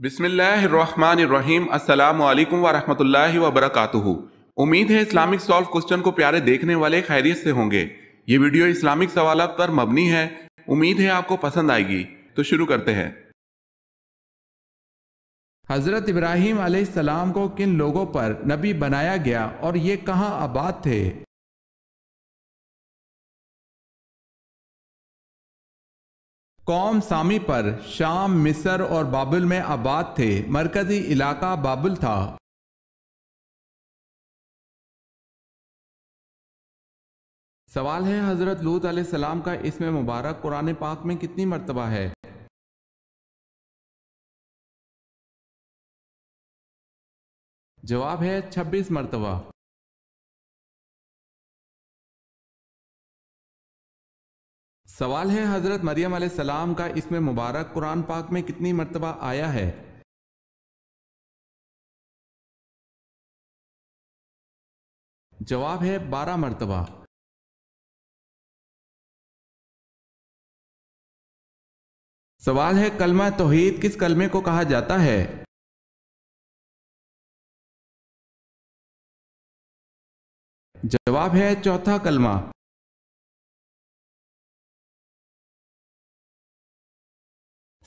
بسم اللہ الرحمن الرحیم۔ السلام علیکم ورحمۃ اللہ وبرکاتہ۔ امید ہے اسلامک سالو کوسچن کو پیارے دیکھنے والے خیریت سے ہوں گے۔ یہ ویڈیو اسلامک سوالات پر مبنی ہے۔ امید ہے آپ کو پسند آئے گی۔ تو شروع کرتے ہیں۔ حضرت ابراہیم علیہ السلام کو کن لوگوں پر نبی بنایا گیا اور یہ کہاں آباد تھے؟ قوم سامی پر شام، مصر اور بابل میں آباد تھے۔ مرکزی علاقہ بابل تھا۔ سوال ہے، حضرت لوط علیہ السلام کا اسم مبارک قرآن پاک میں کتنی مرتبہ ہے؟ جواب ہے 26 مرتبہ۔ سوال ہے، حضرت مریم علیہ السلام کا اسم مبارک قرآن پاک میں کتنی مرتبہ آیا ہے؟ جواب ہے 12 مرتبہ۔ سوال ہے، کلمہ توحید کس کلمے کو کہا جاتا ہے؟ جواب ہے چوتھا کلمہ۔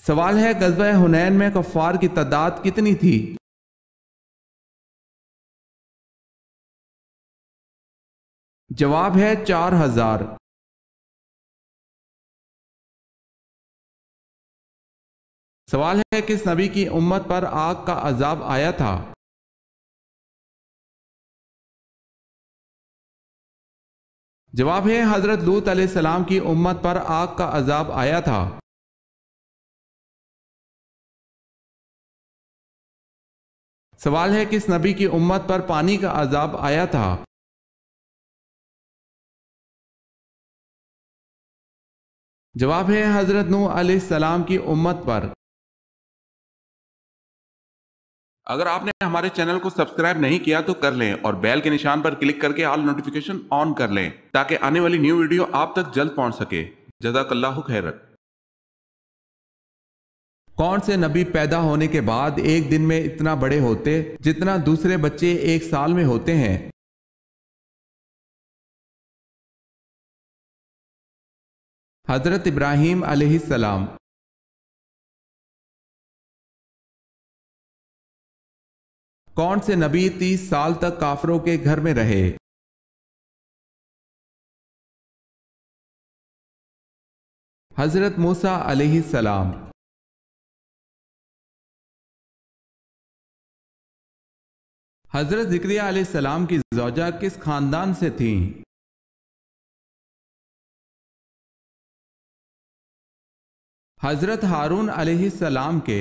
سوال ہے، غزوہ حنین میں کفار کی تعداد کتنی تھی؟ جواب ہے 4000۔ سوال ہے، کس نبی کی امت پر آگ کا عذاب آیا تھا؟ جواب ہے حضرت لوط علیہ السلام کی امت پر آگ کا عذاب آیا تھا۔ سوال ہے، کس نبی کی امت پر پانی کا عذاب آیا تھا؟ جواب ہے حضرت نوح علیہ السلام کی امت پر۔ اگر آپ نے ہمارے چینل کو سبسکرائب نہیں کیا تو کر لیں اور بیل کے نشان پر کلک کر کے آل نوٹیفیکیشن آن کر لیں تاکہ آنے والی نیو ویڈیو آپ تک جلد پہنچ سکے۔ جزاک اللہ خیرت۔ کون سے نبی پیدا ہونے کے بعد ایک دن میں اتنا بڑے ہوتے جتنا دوسرے بچے ایک سال میں ہوتے ہیں؟ حضرت ابراہیم علیہ السلام۔ کون سے نبی 30 سال تک کافروں کے گھر میں رہے؟ حضرت موسیٰ علیہ السلام۔ حضرت زکریا علیہ السلام کی زوجہ کس خاندان سے تھیں؟ حضرت ہارون علیہ السلام کے۔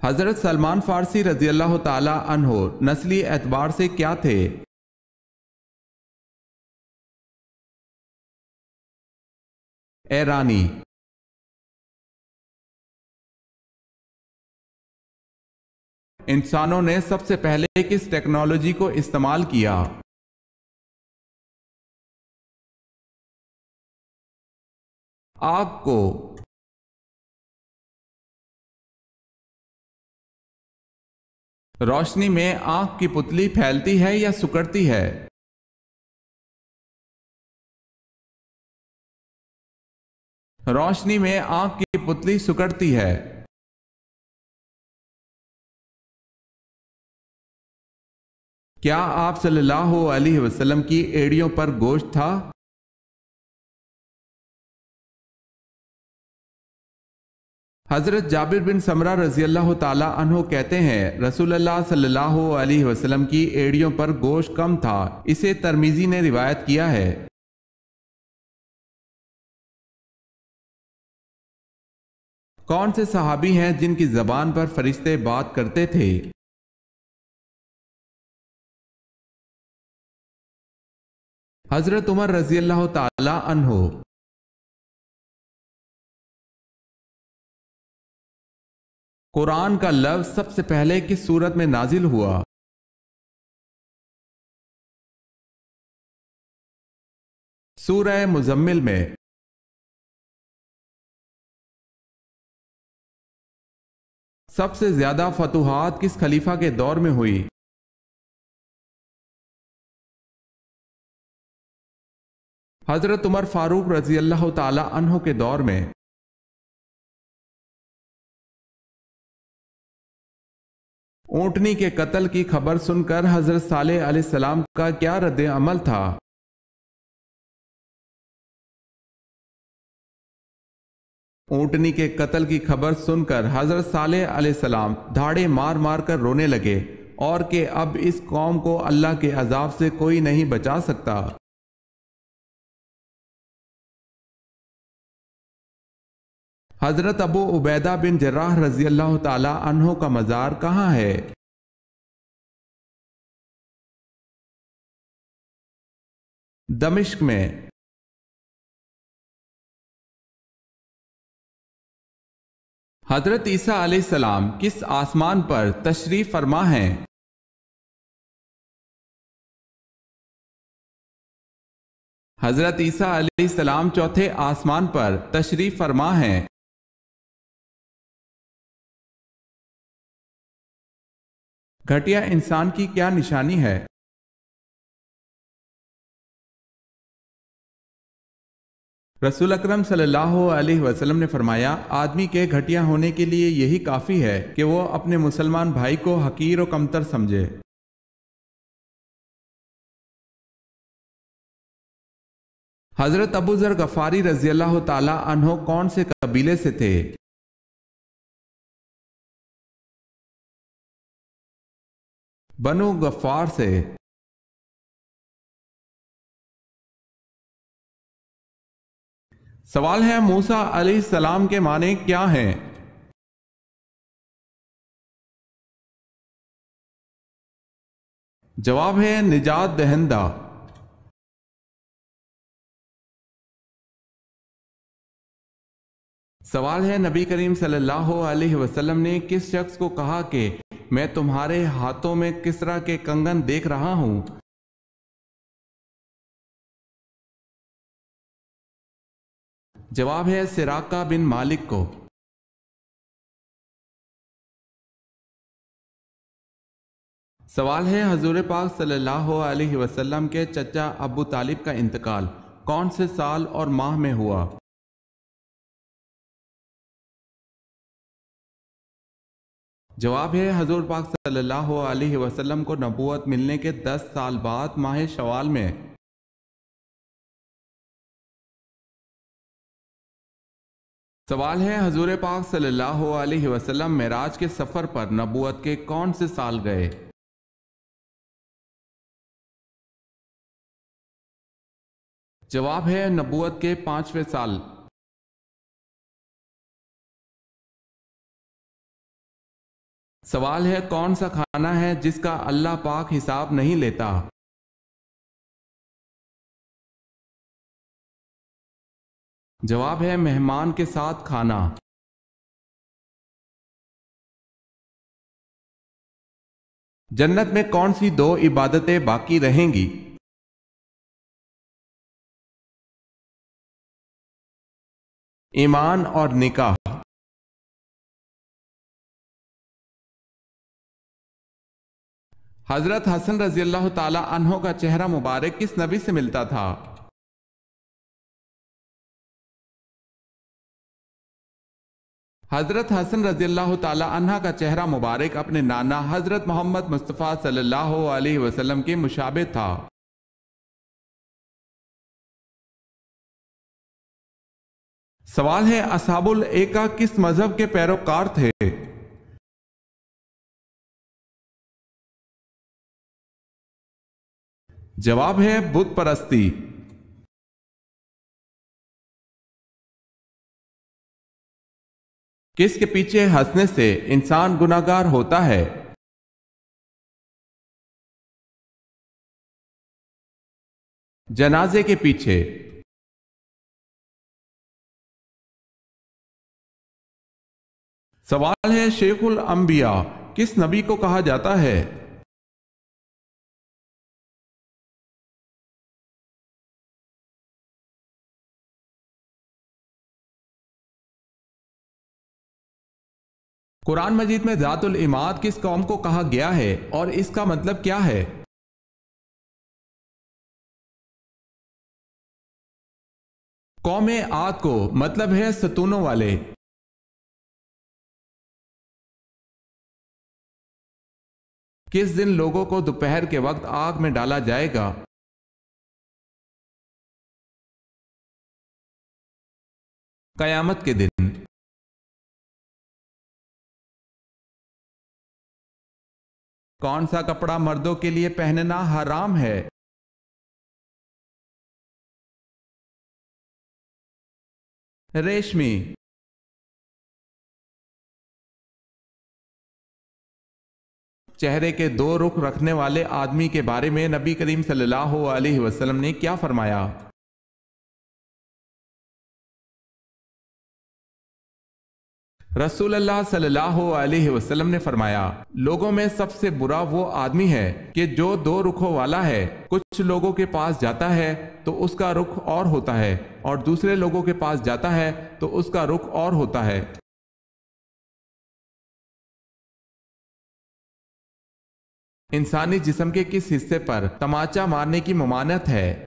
حضرت سلمان فارسی رضی اللہ تعالی عنہ نسلی اعتبار سے کیا تھے؟ ایرانی۔ انسانوں نے سب سے پہلے کس ٹیکنالوجی کو استعمال کیا؟ آگ کو۔ روشنی میں آنکھ کی پتلی پھیلتی ہے یا سکڑتی ہے؟ روشنی میں آنکھ کی پتلی سکڑتی ہے۔ کیا آپ صلی اللہ علیہ وسلم کی ایڑیوں پر گوشت تھا؟ حضرت جابر بن سمرہ رضی اللہ تعالی عنہ کہتے ہیں، رسول اللہ صلی اللہ علیہ وسلم کی ایڑیوں پر گوشت کم تھا۔ اسے ترمذی نے روایت کیا ہے۔ کون سے صحابی ہیں جن کی زبان پر فرشتے بات کرتے تھے؟ حضرت عمر رضی اللہ تعالی عنہ۔ قرآن کا لفظ سب سے پہلے کس سورت میں نازل ہوا؟ سورہ مزمل میں۔ سب سے زیادہ فتوحات کس خلیفہ کے دور میں ہوئی؟ حضرت عمر فاروق رضی اللہ تعالی عنہ کے دور میں۔ اونٹنی کے قتل کی خبر سن کر حضرت صالح علیہ السلام کا کیا رد عمل تھا؟ اونٹنی کے قتل کی خبر سن کر حضرت صالح علیہ السلام دھاڑے مار مار کر رونے لگے اور کہ اب اس قوم کو اللہ کے عذاب سے کوئی نہیں بچا سکتا۔ حضرت ابو عبیدہ بن جراح رضی اللہ تعالی عنہ کا مزار کہاں ہے؟ دمشق میں۔ حضرت عیسیٰ علیہ السلام کس آسمان پر تشریف فرما ہیں؟ حضرت عیسیٰ علیہ السلام چوتھے آسمان پر تشریف فرما ہیں۔ گھٹیا انسان کی کیا نشانی ہے؟ رسول اکرم صلی اللہ علیہ وسلم نے فرمایا، آدمی کے گھٹیا ہونے کے لیے یہی کافی ہے کہ وہ اپنے مسلمان بھائی کو حقیر و کمتر سمجھے۔ حضرت ابو ذر غفاری رضی اللہ تعالی عنہ کون سے قبیلے سے تھے؟ بنو غفار سے۔ سوال ہے، موسیٰ علیہ السلام کے معنی کیا ہیں؟ جواب ہے نجات دہندہ۔ سوال ہے، نبی کریم صلی اللہ علیہ وسلم نے کس شخص کو کہا کہ میں تمہارے ہاتھوں میں کسرا کے کنگن دیکھ رہا ہوں؟ جواب ہے سراقہ بن مالک کو۔ سوال ہے، حضور پاک صلی اللہ علیہ وسلم کے چچا ابو طالب کا انتقال کون سے سال اور ماہ میں ہوا؟ جواب ہے حضور پاک صلی اللہ علیہ وسلم کو نبوت ملنے کے 10 سال بعد ماہ شوال میں۔ سوال ہے، حضور پاک صلی اللہ علیہ وسلم معراج کے سفر پر نبوت کے کون سے سال گئے؟ جواب ہے نبوت کے 5ویں سال۔ سوال ہے، کون سا کھانا ہے جس کا اللہ پاک حساب نہیں لیتا؟ جواب ہے مہمان کے ساتھ کھانا۔ جنت میں کون سی 2 عبادتیں باقی رہیں گی؟ ایمان اور نکاح۔ حضرت حسن رضی اللہ تعالی عنہ کا چہرہ مبارک کس نبی سے ملتا تھا؟ حضرت حسن رضی اللہ تعالی عنہ کا چہرہ مبارک اپنے نانا حضرت محمد مصطفیٰ صلی اللہ علیہ وسلم کے مشابہ تھا۔ سوال ہے، اصحاب الایکا کس مذہب کے پیروکار تھے؟ جواب ہے بت پرستی۔ کس کے پیچھے ہنسنے سے انسان گناہگار ہوتا ہے؟ جنازے کے پیچھے۔ سوال ہے، شیخ الانبیاء کس نبی کو کہا جاتا ہے؟ قرآن مجید میں ذات العماد کس قوم کو کہا گیا ہے اور اس کا مطلب کیا ہے؟ قوم عاد کو مطلب ہے ستونوں والے۔ کس دن لوگوں کو دوپہر کے وقت آگ میں ڈالا جائے گا؟ قیامت کے دن۔ کون سا کپڑا مردوں کے لیے پہننا حرام ہے؟ ریشمی۔ چہرے کے دو رخ رکھنے والے آدمی کے بارے میں نبی کریم صلی اللہ علیہ وسلم نے کیا فرمایا؟ رسول اللہ صلی اللہ علیہ وسلم نے فرمایا، لوگوں میں سب سے برا وہ آدمی ہے کہ جو دو رخوں والا ہے۔ کچھ لوگوں کے پاس جاتا ہے تو اس کا رخ اور ہوتا ہے، اور دوسرے لوگوں کے پاس جاتا ہے تو اس کا رخ اور ہوتا ہے۔ انسانی جسم کے کس حصے پر تماچا مارنے کی ممانعت ہے؟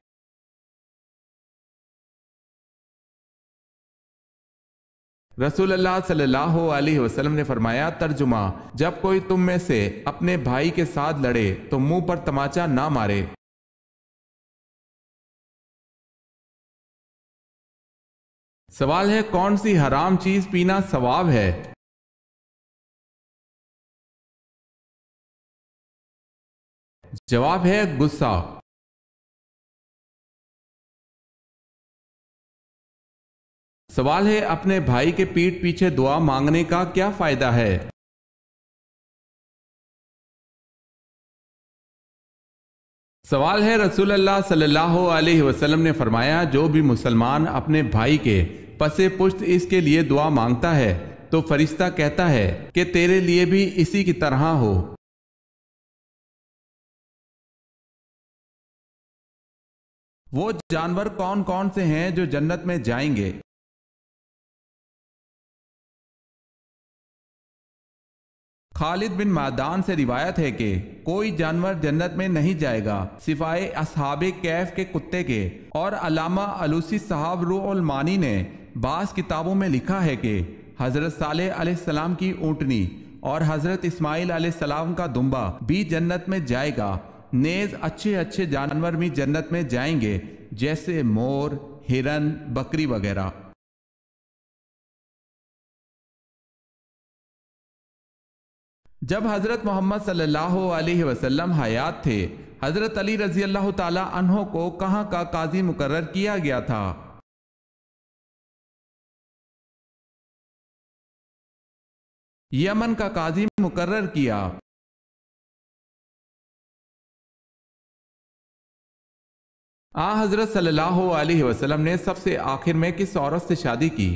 رسول اللہ صلی اللہ علیہ وسلم نے فرمایا، ترجمہ، جب کوئی تم میں سے اپنے بھائی کے ساتھ لڑے تو منہ پر تماچا نہ مارے۔ سوال ہے، کون سی حرام چیز پینا ثواب ہے؟ جواب ہے غصہ۔ سوال ہے، اپنے بھائی کے پیٹھ پیچھے دعا مانگنے کا کیا فائدہ ہے؟ سوال ہے، رسول اللہ صلی اللہ علیہ وسلم نے فرمایا، جو بھی مسلمان اپنے بھائی کے پس پشت اس کے لیے دعا مانگتا ہے تو فرشتہ کہتا ہے کہ تیرے لیے بھی اسی کی طرح ہو۔ وہ جانور کون کون سے ہیں جو جنت میں جائیں گے؟ خالد بن معدان سے روایت ہے کہ کوئی جانور جنت میں نہیں جائے گا سوائے اصحاب کہف کے کتے کے، اور علامہ علوسی صاحب روح المعانی نے بعض کتابوں میں لکھا ہے کہ حضرت صالح علیہ السلام کی اونٹنی اور حضرت اسماعیل علیہ السلام کا دمبا بھی جنت میں جائے گا، نیز اچھے اچھے جانور بھی جنت میں جائیں گے جیسے مور، ہرن، بکری وغیرہ۔ جب حضرت محمد صلی اللہ علیہ وسلم حیات تھے، حضرت علی رضی اللہ تعالی عنہ کو کہاں کا قاضی مقرر کیا گیا تھا؟ یمن کا قاضی مقرر کیا۔ حضرت صلی اللہ علیہ وسلم نے سب سے آخر میں کس عورت سے شادی کی؟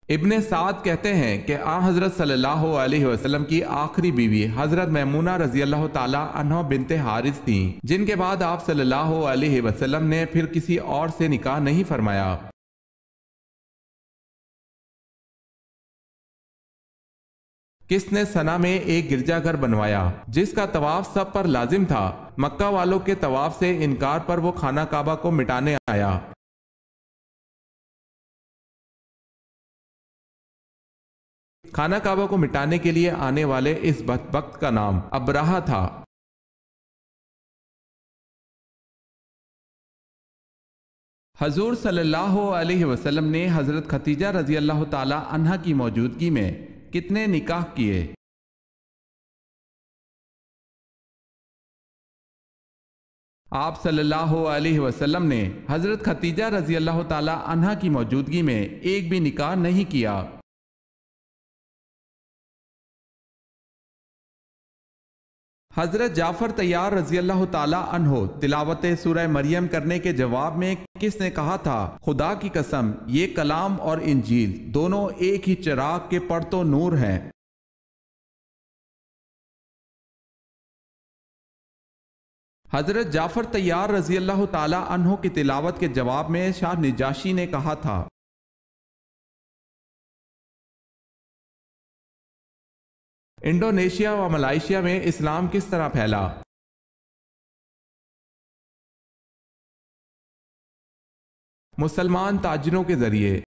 ابن سعد کہتے ہیں کہ حضرت صلی اللہ علیہ وسلم کی آخری بیوی حضرت میمونہ رضی اللہ تعالی عنہ بنت حارث تھیں، جن کے بعد آپ صلی اللہ علیہ وسلم نے پھر کسی اور سے نکاح نہیں فرمایا۔ کس نے سنا میں ایک گرجا گھر بنوایا جس کا طواف سب پر لازم تھا؟ مکہ والوں کے طواف سے انکار پر وہ خانہ کعبہ کو مٹانے آیا۔ خانہ کعبہ کو مٹانے کے لیے آنے والے اس بدبخت کا نام ابرہہ تھا۔ حضور صلی اللہ علیہ وسلم نے حضرت خدیجہ رضی اللہ تعالی عنہا کی موجودگی میں کتنے نکاح کیے؟ آپ صلی اللہ علیہ وسلم نے حضرت خدیجہ رضی اللہ تعالی عنہا کی موجودگی میں ایک بھی نکاح نہیں کیا۔ حضرت جعفر طیار رضی اللہ تعالی عنہ تلاوت سورہ مریم کرنے کے جواب میں کس نے کہا تھا، خدا کی قسم یہ کلام اور انجیل دونوں ایک ہی چراغ کے پرتو نور ہیں۔ حضرت جعفر طیار رضی اللہ تعالی عنہ کی تلاوت کے جواب میں شاہ نجاشی نے کہا تھا: انڈونیشیا و ملائیشیا میں اسلام کس طرح پھیلا؟ مسلمان تاجروں کے ذریعے۔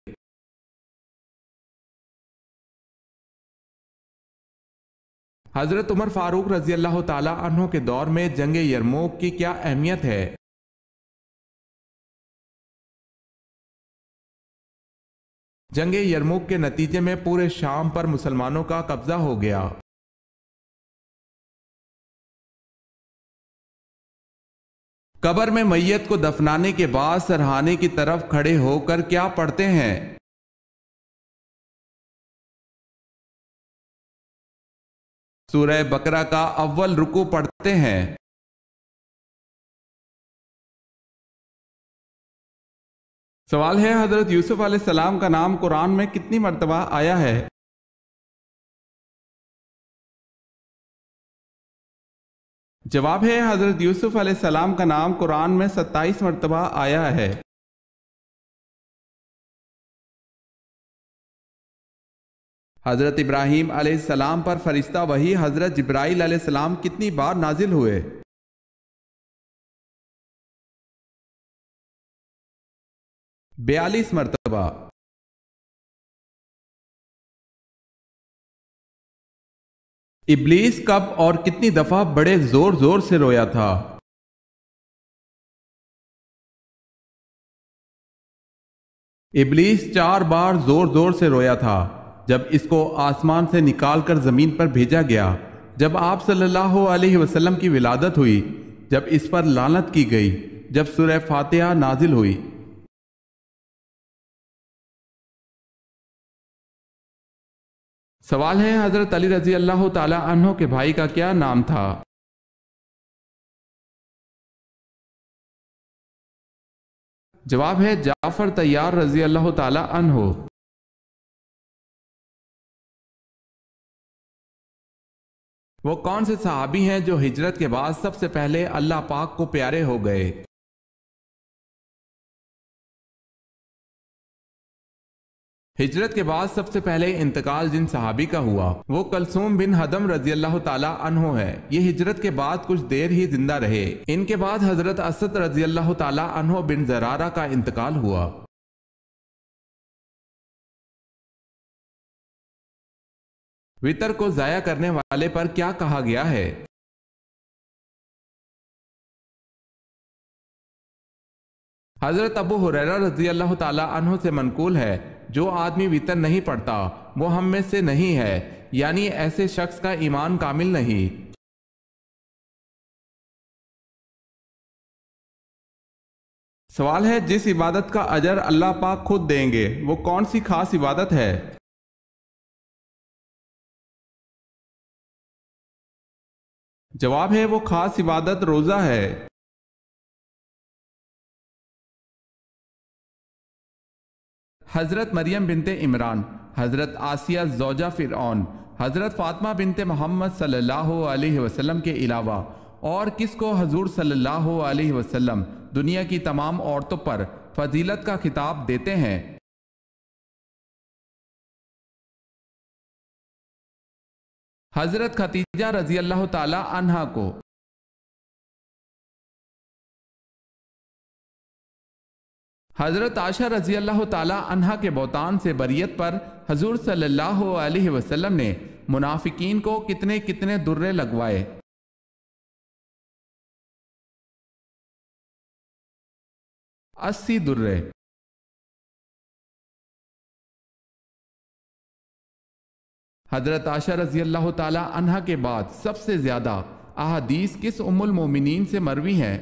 حضرت عمر فاروق رضی اللہ تعالی عنہ کے دور میں جنگ یرموک کی کیا اہمیت ہے؟ جنگ یرموک کے نتیجے میں پورے شام پر مسلمانوں کا قبضہ ہو گیا۔ قبر میں میت کو دفنانے کے بعد سرہانے کی طرف کھڑے ہو کر کیا پڑھتے ہیں؟ سورہ بقرہ کا اول رکوع پڑھتے ہیں۔ سوال ہے: حضرت یوسف علیہ السلام کا نام قرآن میں کتنی مرتبہ آیا ہے؟ جواب ہے: حضرت یوسف علیہ السلام کا نام قرآن میں 27 مرتبہ آیا ہے۔ حضرت ابراہیم علیہ السلام پر فرشتہ وحی حضرت جبرائیل علیہ السلام کتنی بار نازل ہوئے؟ 42 مرتبہ۔ ابلیس کب اور کتنی دفعہ بڑے زور زور سے رویا تھا؟ ابلیس 4 بار زور زور سے رویا تھا جب اس کو آسمان سے نکال کر زمین پر بھیجا گیا، جب آپ صلی اللہ علیہ وسلم کی ولادت ہوئی، جب اس پر لعنت کی گئی، جب سورہ فاتحہ نازل ہوئی۔ سوال ہے: حضرت علی رضی اللہ تعالی عنہ کے بھائی کا کیا نام تھا؟ جواب ہے: جعفر طیار رضی اللہ تعالی عنہ۔ وہ کون سے صحابی ہیں جو ہجرت کے بعد سب سے پہلے اللہ پاک کو پیارے ہو گئے؟ ہجرت کے بعد سب سے پہلے انتقال جن صحابی کا ہوا وہ کلثوم بن حدم رضی اللہ تعالی عنہ ہے۔ یہ ہجرت کے بعد کچھ دیر ہی زندہ رہے۔ ان کے بعد حضرت اسد رضی اللہ تعالی عنہ بن زرارہ کا انتقال ہوا۔ وتر کو ضائع کرنے والے پر کیا کہا گیا ہے؟ حضرت ابو ہریرہ رضی اللہ تعالی عنہ سے منقول ہے: جو آدمی وتر نہیں پڑھتا وہ ہم میں سے نہیں ہے، یعنی ایسے شخص کا ایمان کامل نہیں۔ سوال ہے: جس عبادت کا اجر اللہ پاک خود دیں گے وہ کون سی خاص عبادت ہے؟ جواب ہے: وہ خاص عبادت روزہ ہے۔ حضرت مریم بنت عمران، حضرت آسیہ زوجہ فرعون، حضرت فاطمہ بنت محمد صلی اللہ علیہ وسلم کے علاوہ اور کس کو حضور صلی اللہ علیہ وسلم دنیا کی تمام عورتوں پر فضیلت کا خطاب دیتے ہیں؟ حضرت خدیجہ رضی اللہ تعالی عنہا کو۔ حضرت عائشہ رضی اللہ تعالی عنہا کے بہتان سے بریت پر حضور صلی اللہ علیہ وسلم نے منافقین کو کتنے کتنے درے لگوائے؟ 80 درے۔ حضرت عائشہ رضی اللہ تعالی عنہا کے بعد سب سے زیادہ احادیث کس ام المومنین سے مروی ہیں؟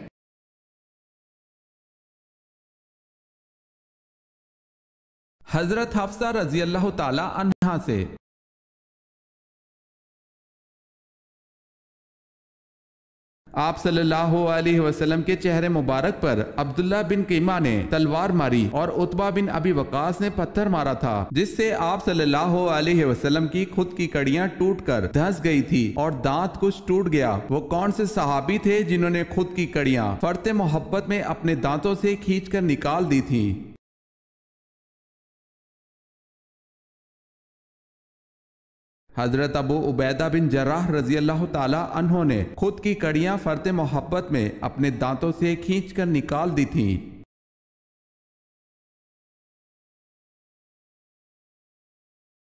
حضرت حفصہ رضی اللہ تعالی عنہا سے۔ آپ صلی اللہ علیہ وسلم کے چہرے مبارک پر عبداللہ بن قیمہ نے تلوار ماری اور عتبہ بن ابی وقاص نے پتھر مارا تھا، جس سے آپ صلی اللہ علیہ وسلم کی خود کی کڑیاں ٹوٹ کر دھس گئی تھی اور دانت کچھ ٹوٹ گیا۔ وہ کون سے صحابی تھے جنہوں نے خود کی کڑیاں فرط محبت میں اپنے دانتوں سے کھینچ کر نکال دی تھیں؟ حضرت ابو عبیدہ بن جراح رضی اللہ تعالی عنہ نے خود کی کڑیاں فرط محبت میں اپنے دانتوں سے کھینچ کر نکال دی تھیں۔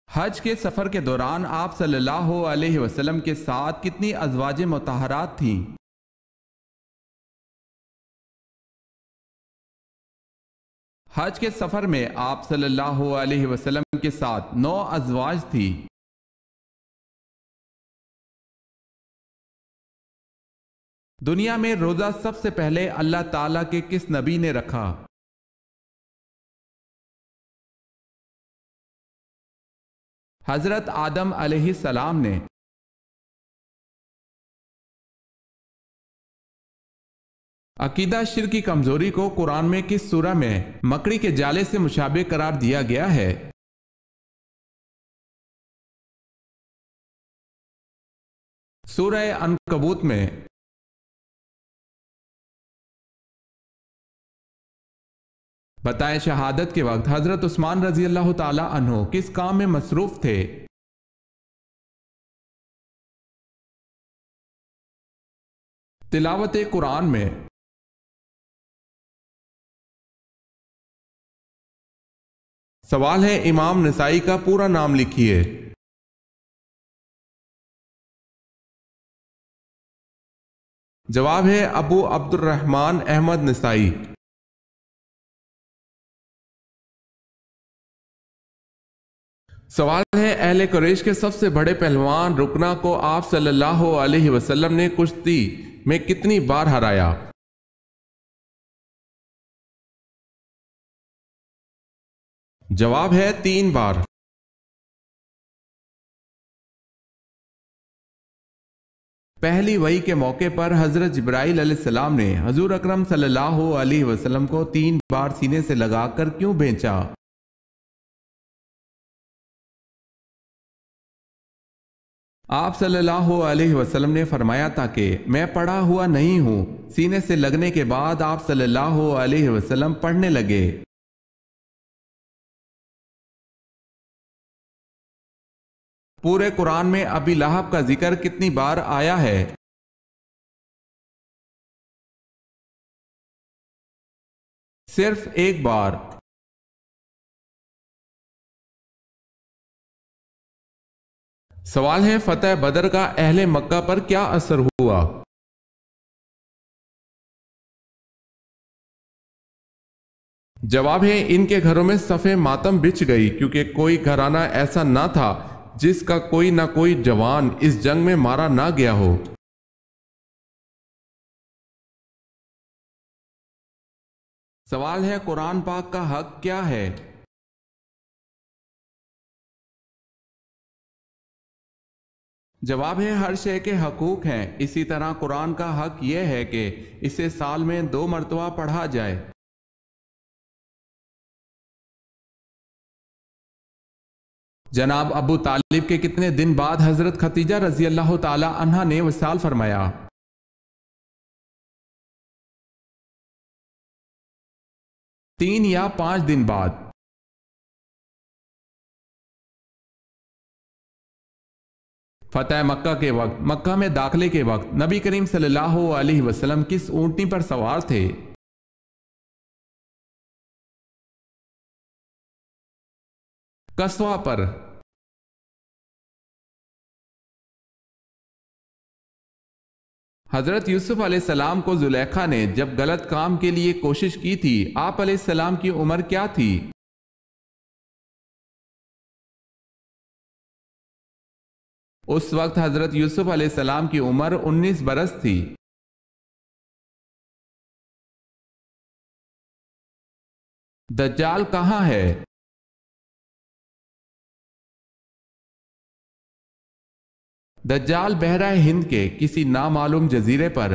حج کے سفر کے دوران آپ صلی اللہ علیہ وسلم کے ساتھ کتنی ازواج مطہرات تھیں؟ حج کے سفر میں آپ صلی اللہ علیہ وسلم کے ساتھ 9 ازواج تھی۔ دنیا میں روزہ سب سے پہلے اللہ تعالیٰ کے کس نبی نے رکھا؟ حضرت آدم علیہ السلام نے۔ عقیدہ شرک کی کمزوری کو قرآن میں کس سورہ میں مکڑی کے جالے سے مشابہ قرار دیا گیا ہے؟ سورہ عنکبوت میں۔ بتائیں شہادت کے وقت حضرت عثمان رضی اللہ تعالی عنہ کس کام میں مصروف تھے؟ تلاوت قرآن میں۔ سوال ہے امام نسائی کا پورا نام لکھیے۔ جواب ہے ابو عبد الرحمن احمد نسائی۔ سوال ہے اہل قریش کے سب سے بڑے پہلوان رکنا کو آپ صلی اللہ علیہ وسلم نے کشتی میں کتنی بار ہرایا؟ جواب ہے 3 بار۔ پہلی وحی کے موقع پر حضرت جبرائیل علیہ السلام نے حضور اکرم صلی اللہ علیہ وسلم کو 3 بار سینے سے لگا کر کیوں بھیجا؟ آپ صلی اللہ علیہ وسلم نے فرمایا تھا کہ میں پڑھا ہوا نہیں ہوں۔ سینے سے لگنے کے بعد آپ صلی اللہ علیہ وسلم پڑھنے لگے۔ پورے قرآن میں ابی لہب کا ذکر کتنی بار آیا ہے؟ صرف 1 بار۔ سوال ہے فتح بدر کا اہل مکہ پر کیا اثر ہوا؟ جواب ہے ان کے گھروں میں صف ماتم بچھ گئی، کیونکہ کوئی گھرانہ ایسا نہ تھا جس کا کوئی نہ کوئی جوان اس جنگ میں مارا نہ گیا ہو۔ سوال ہے قرآن پاک کا حق کیا ہے؟ جواب ہے ہر شے کے حقوق ہیں، اسی طرح قرآن کا حق یہ ہے کہ اسے سال میں 2 مرتبہ پڑھا جائے۔ جناب ابو طالب کے کتنے دن بعد حضرت خدیجہ رضی اللہ تعالی عنہا نے وصال فرمایا؟ 3 یا 5 دن بعد۔ فتح مکہ کے وقت مکہ میں داخلے کے وقت نبی کریم صلی اللہ علیہ وسلم کس اونٹنی پر سوار تھے؟ قصوہ پر۔ حضرت یوسف علیہ السلام کو زلیخا نے جب غلط کام کے لیے کوشش کی تھی، آپ علیہ السلام کی عمر کیا تھی؟ اس وقت حضرت یوسف علیہ السلام کی عمر 19 برس تھی۔ دجال کہاں ہے؟ دجال بحرہ ہند کے کسی نامعلوم جزیرے پر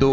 2।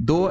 2